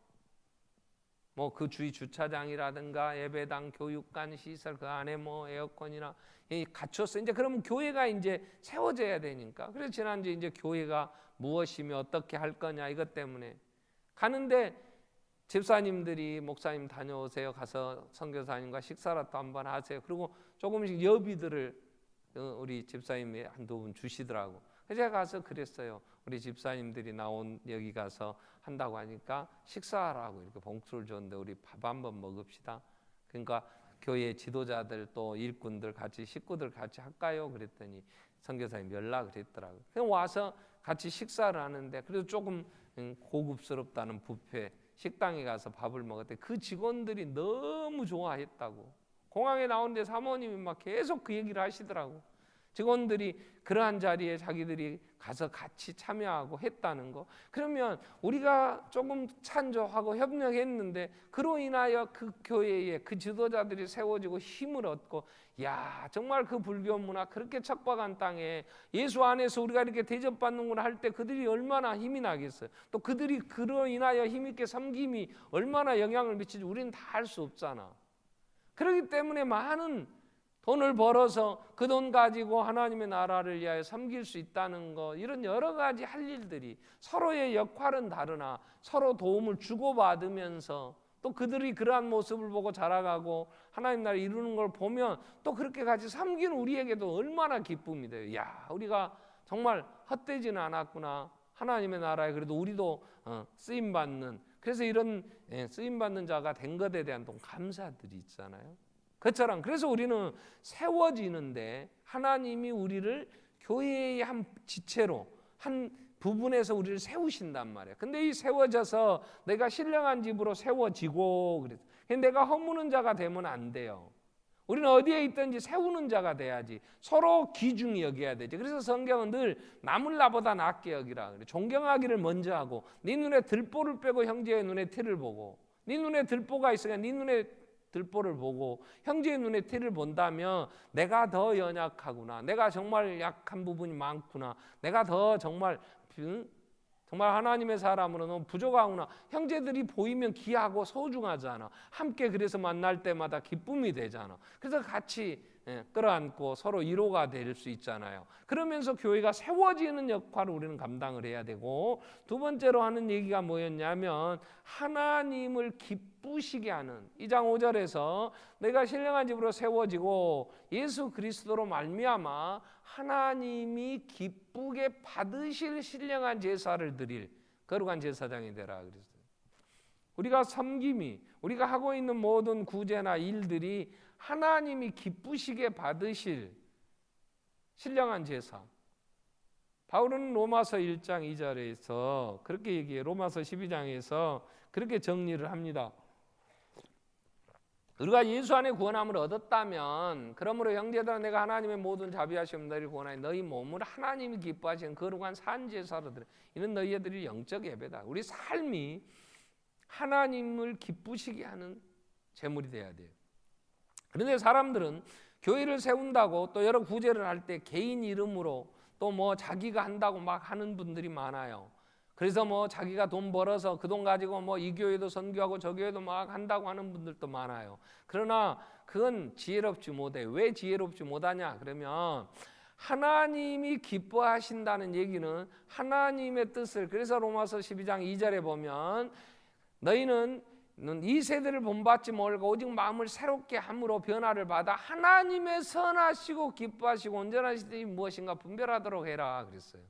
뭐 그 주위 주차장이라든가 예배당, 교육관 시설 그 안에 뭐 에어컨이나 갖췄어. 이제 그러면 교회가 이제 세워져야 되니까. 그래서 지난주에 이제 교회가 무엇이며 어떻게 할 거냐 이것 때문에 가는데, 집사님들이 목사님 다녀오세요. 가서 선교사님과 식사라도 한번 하세요. 그리고 조금씩 여비들을 우리 집사님이 한두 분 주시더라고. 그래서 제가 가서 그랬어요. 우리 집사님들이 나온 여기 가서 한다고 하니까 식사하라고 이렇게 봉투를 줬는데 우리 밥 한번 먹읍시다. 그러니까 교회 지도자들 또 일꾼들 같이 식구들 같이 할까요? 그랬더니 선교사님 연락을 했더라고요. 그냥 와서 같이 식사를 하는데 그래도 조금 고급스럽다는 뷔페 식당에 가서 밥을 먹었더니 그 직원들이 너무 좋아했다고. 공항에 나오는데 사모님이 막 계속 그 얘기를 하시더라고. 직원들이 그러한 자리에 자기들이 가서 같이 참여하고 했다는 거. 그러면 우리가 조금 찬조하고 협력했는데 그로 인하여 그 교회에 그 지도자들이 세워지고 힘을 얻고, 야 정말 그 불교 문화 그렇게 척박한 땅에 예수 안에서 우리가 이렇게 대접받는구나 할 때 그들이 얼마나 힘이 나겠어요. 또 그들이 그로 인하여 힘있게 섬김이 얼마나 영향을 미치지 우리는 다 알 수 없잖아. 그렇기 때문에 많은 돈을 벌어서 그 돈 가지고 하나님의 나라를 위하여 섬길 수 있다는 거, 이런 여러 가지 할 일들이 서로의 역할은 다르나 서로 도움을 주고받으면서 또 그들이 그러한 모습을 보고 자라가고 하나님 나라를 이루는 걸 보면 또 그렇게 같이 섬기는 우리에게도 얼마나 기쁨이 돼요. 야 우리가 정말 헛되지는 않았구나. 하나님의 나라에 그래도 우리도 쓰임받는, 그래서 이런 쓰임받는 자가 된 것에 대한 또 감사들이 있잖아요. 그처럼 그래서 우리는 세워지는데 하나님이 우리를 교회의 한 지체로 한 부분에서 우리를 세우신단 말이에요. 근데 이 세워져서 내가 신령한 집으로 세워지고 그래서 내가 허무는 자가 되면 안 돼요. 우리는 어디에 있든지 세우는 자가 돼야지. 서로 귀중히 여겨야 되지. 그래서 성경은 늘 남을 나보다 낫게 여기라 그래. 존경하기를 먼저 하고 네 눈에 들보를 빼고 형제의 눈에 티를 보고, 네 눈에 들보가 있으니까 네 눈에 들보를 보고 형제의 눈에 티를 본다면 내가 더 연약하구나, 내가 정말 약한 부분이 많구나, 내가 더 정말 하나님의 사람으로 너무 부족하구나. 형제들이 보이면 귀하고 소중하잖아. 함께 그래서 만날 때마다 기쁨이 되잖아. 그래서 같이 끌어안고 서로 위로가 될 수 있잖아요. 그러면서 교회가 세워지는 역할을 우리는 감당을 해야 되고, 두 번째로 하는 얘기가 뭐였냐면 하나님을 기쁘시게 하는, 2장 5절에서 내가 신령한 집으로 세워지고 예수 그리스도로 말미암아 하나님이 기쁘게 받으실 신령한 제사를 드릴 거룩한 제사장이 되라 그랬어요. 우리가 섬김이, 우리가 하고 있는 모든 구제나 일들이 하나님이 기쁘시게 받으실 신령한 제사. 바울은 로마서 1장 2절에서 그렇게 얘기해요. 로마서 12장에서 그렇게 정리를 합니다. 우리가 예수 안에 구원함을 얻었다면 그러므로 형제들아 내가 하나님의 모든 자비하시옵 너희를 구원하여 너희 몸을 하나님이 기뻐하시는 거룩한 산제사로 드려. 이는 너희들이 영적 예배다. 우리 삶이 하나님을 기쁘시게 하는 제물이 돼야 돼요. 그런데 사람들은 교회를 세운다고 또 여러 구제를 할 때 개인 이름으로 또 뭐 자기가 한다고 막 하는 분들이 많아요. 그래서 뭐 자기가 돈 벌어서 그 돈 가지고 뭐 이 교회도 선교하고 저 교회도 막 한다고 하는 분들도 많아요. 그러나 그건 지혜롭지 못해. 왜 지혜롭지 못하냐? 그러면 하나님이 기뻐하신다는 얘기는 하나님의 뜻을, 그래서 로마서 12장 2절에 보면 너희는 이 세대를 본받지 말고 오직 마음을 새롭게 함으로 변화를 받아 하나님의 선하시고 기뻐하시고 온전하신 뜻이 무엇인가 분별하도록 해라 그랬어요.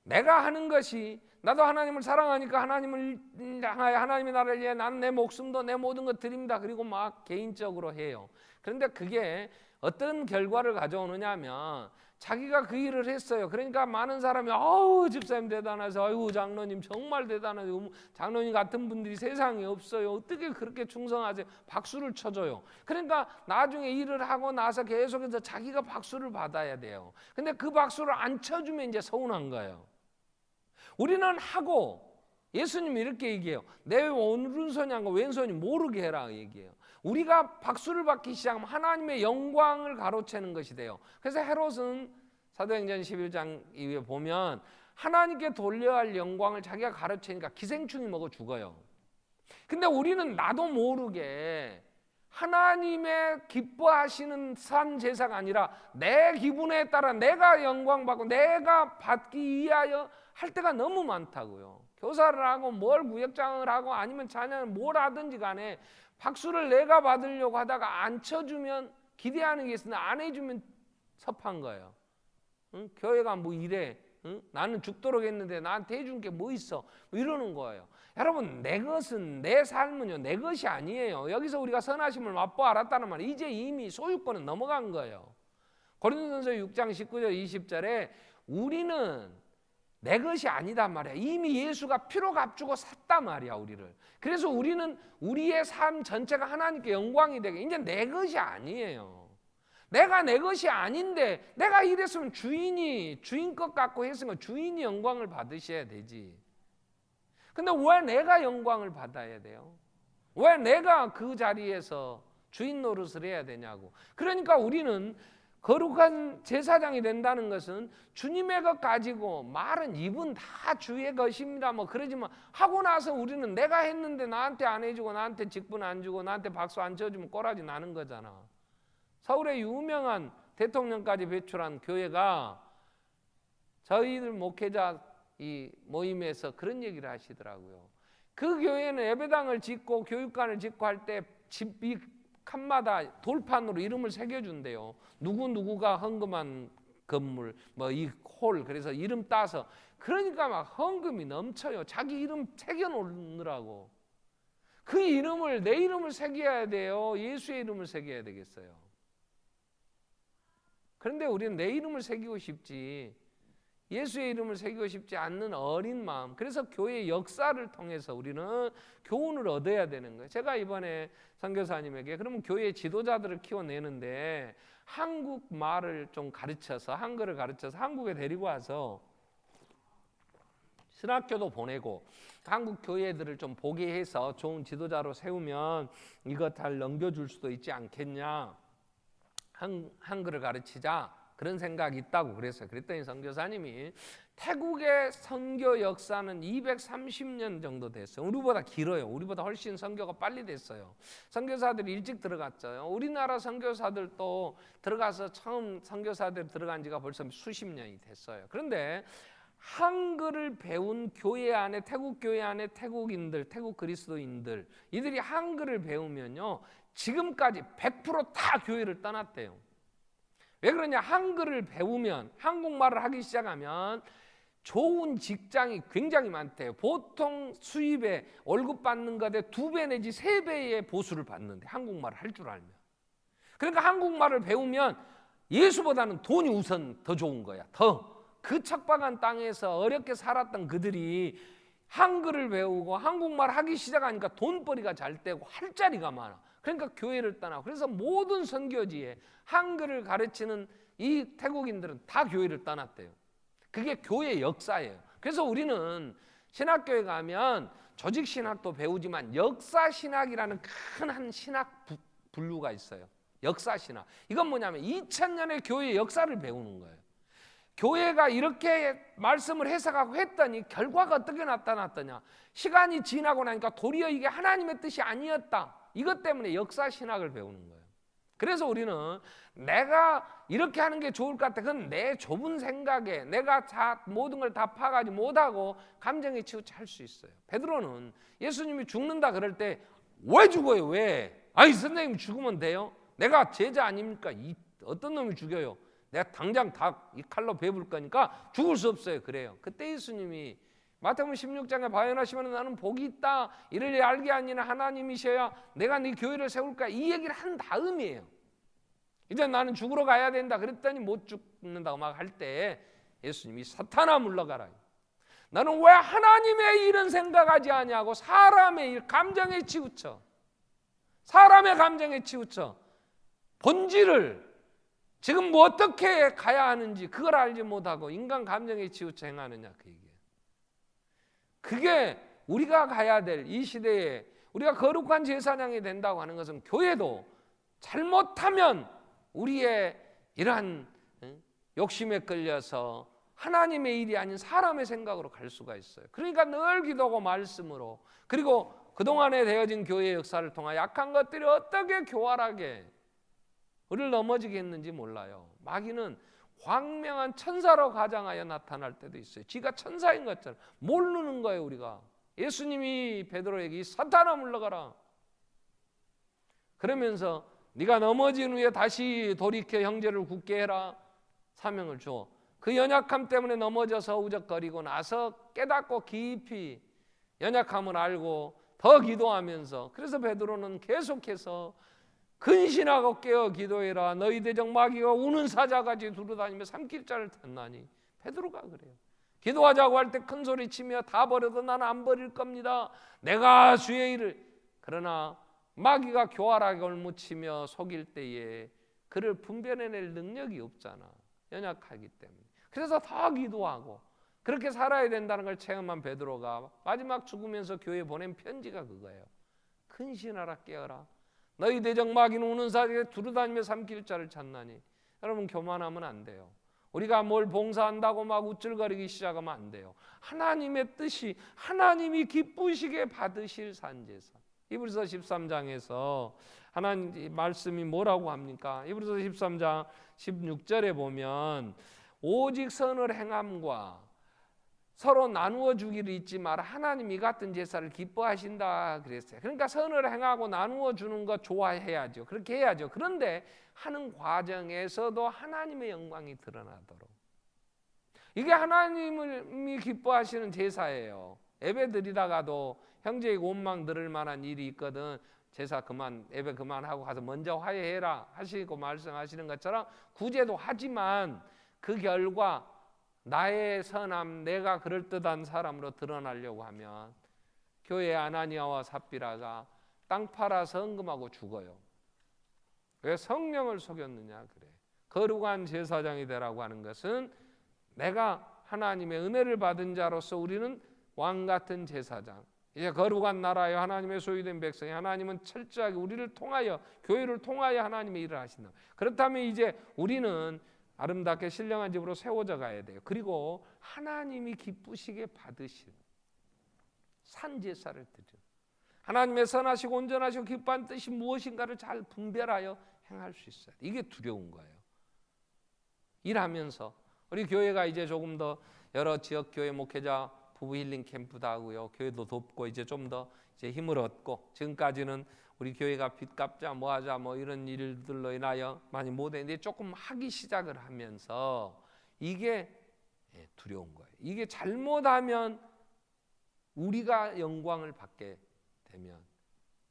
내가 하는 것이, 나도 하나님을 사랑하니까 하나님을 향하여 하나님의 나라를 위해 나는 내 목숨도 내 모든 것 드립니다. 그리고 막 개인적으로 해요. 그런데 그게 어떤 결과를 가져오느냐 하면 자기가 그 일을 했어요. 그러니까 많은 사람이 아우 집사님 대단하세요. 아이고 장로님 정말 대단하세요. 장로님 같은 분들이 세상에 없어요. 어떻게 그렇게 충성하세요? 박수를 쳐줘요. 그러니까 나중에 일을 하고 나서 계속해서 자기가 박수를 받아야 돼요. 근데 그 박수를 안 쳐주면 이제 서운한 거예요. 우리는 하고, 예수님이 이렇게 얘기해요. 내 오른손이 한 거 왼손이 모르게 해라 얘기해요. 우리가 박수를 받기 시작하면 하나님의 영광을 가로채는 것이 돼요. 그래서 헤롯은 사도행전 11장 이후에 보면 하나님께 돌려야 할 영광을 자기가 가로채니까 기생충이 먹어 죽어요. 근데 우리는 나도 모르게 하나님의 기뻐하시는 산 제사가 아니라 내 기분에 따라 내가 영광받고 내가 받기 위하여 할 때가 너무 많다고요. 교사를 하고 뭘 구역장을 하고 아니면 자녀를 뭘 하든지 간에 박수를 내가 받으려고 하다가 안 쳐주면 기대하는 게 있으나 안 해주면 섭한 거예요. 응? 교회가 뭐 이래? 응? 나는 죽도록 했는데 나한테 해준 게 뭐 있어? 뭐 이러는 거예요. 여러분, 내 것은, 내 삶은요, 내 것이 아니에요. 여기서 우리가 선하심을 맛보 알았다는 말은 이제 이미 소유권은 넘어간 거예요. 고린도전서 6장 19절 20절에 우리는 내 것이 아니다 말이야. 이미 예수가 피로 값주고 샀단 말이야, 우리를. 그래서 우리는 우리의 삶 전체가 하나님께 영광이 되게, 이제 내 것이 아니에요. 내가 내 것이 아닌데 내가 이랬으면 주인이 주인 것 같고 했으면 주인이 영광을 받으셔야 되지. 근데 왜 내가 영광을 받아야 돼요? 왜 내가 그 자리에서 주인 노릇을 해야 되냐고. 그러니까 우리는 거룩한 제사장이 된다는 것은 주님의 것 가지고 말은 입은 다 주의 것입니다 뭐 그러지만 하고 나서 우리는 내가 했는데 나한테 안 해주고 나한테 직분 안 주고 나한테 박수 안 쳐주면 꼬라지 나는 거잖아. 서울의 유명한 대통령까지 배출한 교회가 저희들 목회자 이 모임에서 그런 얘기를 하시더라고요. 그 교회는 예배당을 짓고 교육관을 짓고 할 때 집 이 칸마다 돌판으로 이름을 새겨준대요. 누구누구가 헌금한 건물 뭐 이 홀 그래서 이름 따서 그러니까 막 헌금이 넘쳐요. 자기 이름 새겨놓느라고. 그 이름을 내 이름을 새겨야 돼요? 예수의 이름을 새겨야 되겠어요? 그런데 우리는 내 이름을 새기고 싶지 예수의 이름을 새기고 싶지 않는 어린 마음. 그래서 교회의 역사를 통해서 우리는 교훈을 얻어야 되는 거예요. 제가 이번에 선교사님에게 그러면 교회 지도자들을 키워내는데 한국말을 좀 가르쳐서 한글을 가르쳐서 한국에 데리고 와서 신학교도 보내고 한국 교회들을 좀 보게 해서 좋은 지도자로 세우면 이거 잘 넘겨줄 수도 있지 않겠냐. 한글을 가르치자. 그런 생각이 있다고 그랬어요. 그랬더니 선교사님이 태국의 선교 역사는 230년 정도 됐어요. 우리보다 길어요. 우리보다 훨씬 선교가 빨리 됐어요. 선교사들이 일찍 들어갔죠. 우리나라 선교사들도 들어가서 처음 선교사들 들어간 지가 벌써 수십 년이 됐어요. 그런데 한글을 배운 교회 안에 태국 교회 안에 태국인들, 태국 그리스도인들 이들이 한글을 배우면요. 지금까지 100% 교회를 떠났대요. 왜 그러냐? 한글을 배우면 한국말을 하기 시작하면 좋은 직장이 굉장히 많대요. 보통 수입에 월급 받는 것에 2배 내지 3배의 보수를 받는데 한국말을 할 줄 알면. 그러니까 한국말을 배우면 예수보다는 돈이 우선 더 좋은 거야. 더 그 척박한 땅에서 어렵게 살았던 그들이 한글을 배우고 한국말 하기 시작하니까 돈벌이가 잘 되고 할 자리가 많아. 그러니까 교회를 떠나고 그래서 모든 선교지에 한글을 가르치는 이 태국인들은 다 교회를 떠났대요. 그게 교회 역사예요. 그래서 우리는 신학교에 가면 조직신학도 배우지만 역사신학이라는 큰 한 신학 분류가 있어요. 역사신학. 이건 뭐냐면 2000년의 교회의 역사를 배우는 거예요. 교회가 이렇게 말씀을 해석하고 했더니 결과가 어떻게 나타났더냐. 시간이 지나고 나니까 도리어 이게 하나님의 뜻이 아니었다. 이것 때문에 역사신학을 배우는 거예요. 그래서 우리는 내가 이렇게 하는 게 좋을 것 같아. 그건 내 좁은 생각에 내가 다 모든 걸 다 파가지 못하고 감정에 치우쳐 할 수 있어요. 베드로는 예수님이 죽는다 그럴 때 왜 죽어요? 왜? 아니 선생님 죽으면 돼요? 내가 제자 아닙니까? 어떤 놈이 죽여요? 내가 당장 다 이 칼로 베볼 거니까 죽을 수 없어요. 그래요. 그때 예수님이 마태복음 16장에 발견하시면 나는 복이 있다. 이를 알게 아니나 하나님이셔야 내가 네 교회를 세울 거야. 이 얘기를 한 다음이에요. 이제 나는 죽으러 가야 된다. 그랬더니 못 죽는다고 막 할 때 예수님이 사탄아 물러가라. 나는 왜 하나님의 일은 생각하지 아니하고 사람의 일, 감정에 치우쳐. 사람의 감정에 치우쳐. 본질을 지금 뭐 어떻게 가야 하는지 그걸 알지 못하고 인간 감정에 치우쳐 행하느냐 그 얘기예요. 그게 우리가 가야 될 이 시대에 우리가 거룩한 제사장이 된다고 하는 것은 교회도 잘못하면 우리의 이러한 욕심에 끌려서 하나님의 일이 아닌 사람의 생각으로 갈 수가 있어요. 그러니까 늘 기도하고 말씀으로 그리고 그동안에 되어진 교회의 역사를 통해 약한 것들이 어떻게 교활하게 우리를 넘어지게 했는지 몰라요. 마귀는 광명한 천사로 가장하여 나타날 때도 있어요. 지가 천사인 것처럼 모르는 거예요. 우리가 예수님이 베드로에게 사탄아 물러가라 그러면서 네가 넘어진 후에 다시 돌이켜 형제를 굳게 해라 사명을 줘. 그 연약함 때문에 넘어져서 우적거리고 나서 깨닫고 깊이 연약함을 알고 더 기도하면서, 그래서 베드로는 계속해서 근신하고 깨어 기도해라. 너희 대적 마귀가 우는 사자같이 두루다니며 삼킬 자를 찾나니. 베드로가 그래요. 기도하자고 할 때 큰 소리 치며 다 버려도 나는 안 버릴 겁니다. 내가 주의 일을. 그러나 마귀가 교활하게 올무치며 속일 때에 그를 분별해낼 능력이 없잖아. 연약하기 때문에. 그래서 더 기도하고 그렇게 살아야 된다는 걸 체험한 베드로가 마지막 죽으면서 교회에 보낸 편지가 그거예요. 근신하라 깨어라. 너희 대적 마귀는 우는 사자에 두루다니며 삼킬 자를 찾나니. 여러분, 교만하면 안 돼요. 우리가 뭘 봉사한다고 막 우쭐거리기 시작하면 안 돼요. 하나님의 뜻이, 하나님이 기쁘시게 받으실 산제사. 히브리서 13장에서 하나님 말씀이 뭐라고 합니까? 히브리서 13장 16절에 보면 오직 선을 행함과 서로 나누어 주기를 잊지 마라. 하나님 이 같은 제사를 기뻐하신다 그랬어요. 그러니까 선을 행하고 나누어 주는 거 좋아해야죠. 그렇게 해야죠. 그런데 하는 과정에서도 하나님의 영광이 드러나도록, 이게 하나님이 기뻐하시는 제사예요. 예배 드리다가도 형제의 원망 들을 만한 일이 있거든, 제사 그만, 예배 그만하고 가서 먼저 화해해라 하시고 말씀하시는 것처럼 구제도 하지만 그 결과 나의 선함, 내가 그럴듯한 사람으로 드러나려고 하면 교회 아나니아와 삽비라가 땅 팔아서 헌금하고 죽어요. 왜? 성령을 속였느냐 그래. 거룩한 제사장이 되라고 하는 것은 내가 하나님의 은혜를 받은 자로서 우리는 왕 같은 제사장, 이제 거룩한 나라여 하나님의 소유된 백성이, 하나님은 철저하게 우리를 통하여, 교회를 통하여 하나님의 일을 하신다. 그렇다면 이제 우리는 아름답게 신령한 집으로 세워져 가야 돼요. 그리고 하나님이 기쁘시게 받으실 산제사를 드려, 하나님의 선하시고 온전하시고 기뻐한 뜻이 무엇인가를 잘 분별하여 행할 수 있어요. 이게 두려운 거예요. 일하면서 우리 교회가 이제 조금 더 여러 지역 교회 목회자 부부 힐링 캠프도 하고요, 교회도 돕고 이제 좀 더 이제 힘을 얻고, 지금까지는 우리 교회가 빚 갚자 뭐 하자 뭐 이런 일들로 인하여 많이 못했는데 조금 하기 시작을 하면서 이게 두려운 거예요. 이게 잘못하면 우리가 영광을 받게 되면,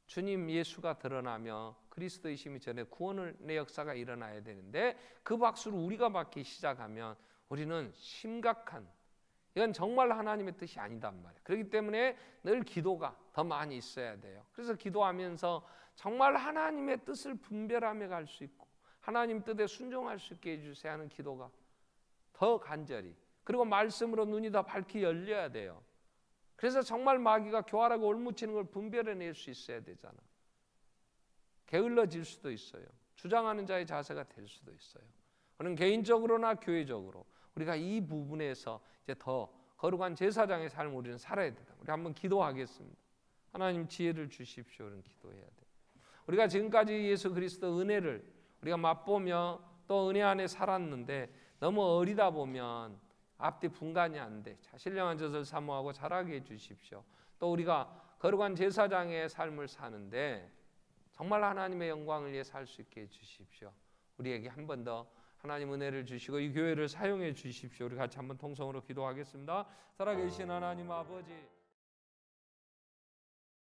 주님 예수가 드러나며 그리스도이심이 전에 구원의 역사가 일어나야 되는데 그 박수를 우리가 받기 시작하면 우리는 심각한, 이건 정말 하나님의 뜻이 아니단 말이에요. 그렇기 때문에 늘 기도가 더 많이 있어야 돼요. 그래서 기도하면서 정말 하나님의 뜻을 분별하며 갈 수 있고 하나님 뜻에 순종할 수 있게 해주세요 하는 기도가 더 간절히, 그리고 말씀으로 눈이 더 밝게 열려야 돼요. 그래서 정말 마귀가 교활하고 올무치는 걸 분별해낼 수 있어야 되잖아. 게을러질 수도 있어요. 주장하는 자의 자세가 될 수도 있어요. 우리는 개인적으로나 교회적으로 우리가 이 부분에서 이제 더 거룩한 제사장의 삶을 우리는 살아야 된다. 우리 한번 기도하겠습니다. 하나님 지혜를 주십시오. 우리는 기도해야 돼. 우리가 지금까지 예수 그리스도 은혜를 우리가 맛보며 또 은혜 안에 살았는데 너무 어리다 보면 앞뒤 분간이 안 돼. 신령한 젖을 사모하고 자라게 해주십시오. 또 우리가 거룩한 제사장의 삶을 사는데 정말 하나님의 영광을 위해 살 수 있게 해주십시오. 우리에게 한 번 더 하나님 은혜를 주시고 이 교회를 사용해 주십시오. 우리 같이 한번 통성으로 기도하겠습니다. 살아계신 하나님 아버지,